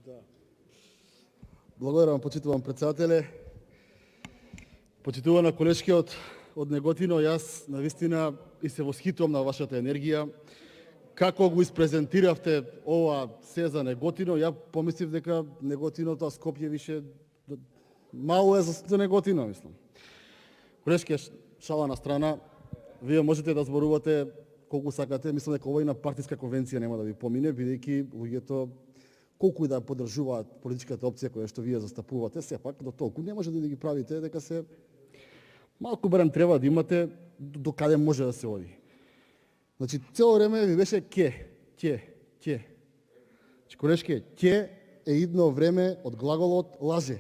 Да. Благодарам, почитувам председателе. Почитувана колешки од Неготино, јас навистина и се восхитувам на вашата енергија. Како го испрезентиравте ова се за Неготино, ја помислив дека Неготиното, а Скопје више мало е за Неготино, мислам. Колешки, шала на страна, вие можете да зборувате колку сакате, мислам дека ова и на партиска конвенција нема да ви помине, бидејќи луѓето колку и да поддржуваат политичката опција која што вие застапувате, сепак до толку не може да ги правите дека се малку барем треба да имате до каде може да се оди. Значи цело време ви беше ќе. Значи колешки, ќе е идно време од глаголот лаже.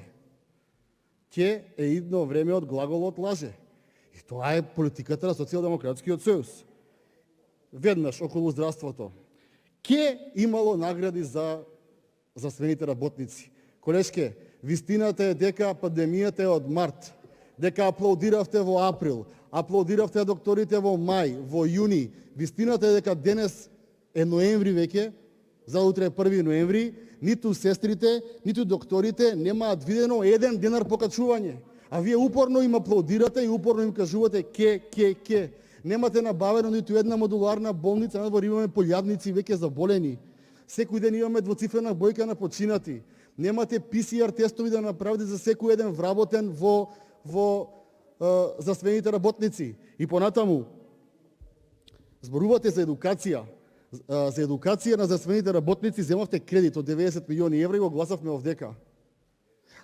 Ќе е идно време од глаголот лаже. И тоа е политиката на Социјалдемократскиот сојуз. Веднаш околу здравството. Ќе имало награди за здравствените работници. Колешке, вистината е дека пандемијата е од март, дека аплаудиравте во април, аплаудиравте докторите во мај, во јуни. Вистината е дека денес е ноември веќе, за утре е 1 ноември, ниту сестрите, ниту докторите немаат видено еден денар покачување. А вие упорно им аплаудирате и упорно им кажувате ке. Немате набавено ниту една модуларна болница, надвор имаме полјадници веќе заболени. Секој ден имаме двоцифрена бројка на починати. Немате PCR тестови да направите за секој еден вработен во здравствените работници. И понатаму, зборувате за едукација. За едукација на здравствените работници земавте кредит од 90 милиони евра и го гласавме овдека.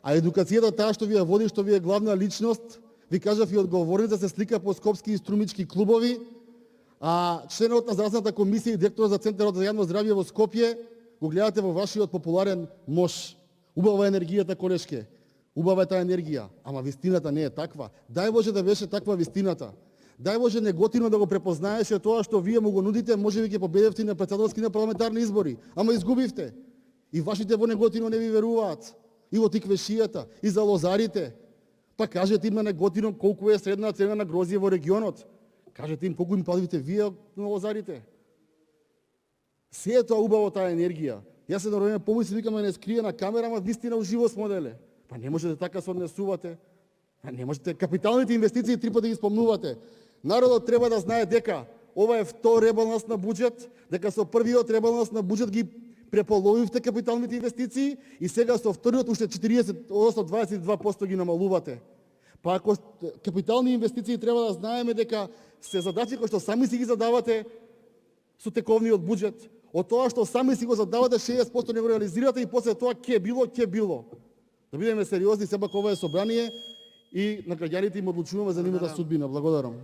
А едукацијата таа што ви ја води, што ви е главна личност, ви кажав и одговорница, се слика по скопски и струмички клубови, а членот на здравствената комисија и директорот за Центарот за јавно здравје во Скопје го гледате во вашиот популарен мош. Убава енергијата, колешке. Убава е таа енергија, ама вистината не е таква. Дај Боже да беше таква вистината. Дај Боже Неготино да го препознаеше тоа што вие му го нудите, може би ќе победевте на претседателски на парламентарни избори, ама изгубивте. И вашите во Неготино не ви веруваат. И во тиквешијата, и за лозарите. Па кажете им на Неготино колку е средна цена на грозје во регионот. Кажете им колку им платите вие на лозарите. Се е тоа убаво таа енергија. Јас се на помислив, викам да не скрие на камера, ама вистина уживо смоделе. Па не можете така се однесувате. Не можете капиталните инвестиции 3 пати ги спомнувате. Народот треба да знае дека ова е втор ребаланс на буџет, дека со првиот ребаланс на буџет ги преполовивте капиталните инвестиции и сега со вториот уште 40, односно 22% ги намалувате. Па ако капитални инвестиции треба да знаеме дека се задачи кои што сами си ги задавате со тековниот буџет, од тоа што сами си го задавате 60% не го реализирате и после тоа ќе било. Да бидеме сериозни, сепак ова е собрание и на граѓаните им одлучуваме за нивната судбина. Благодарам.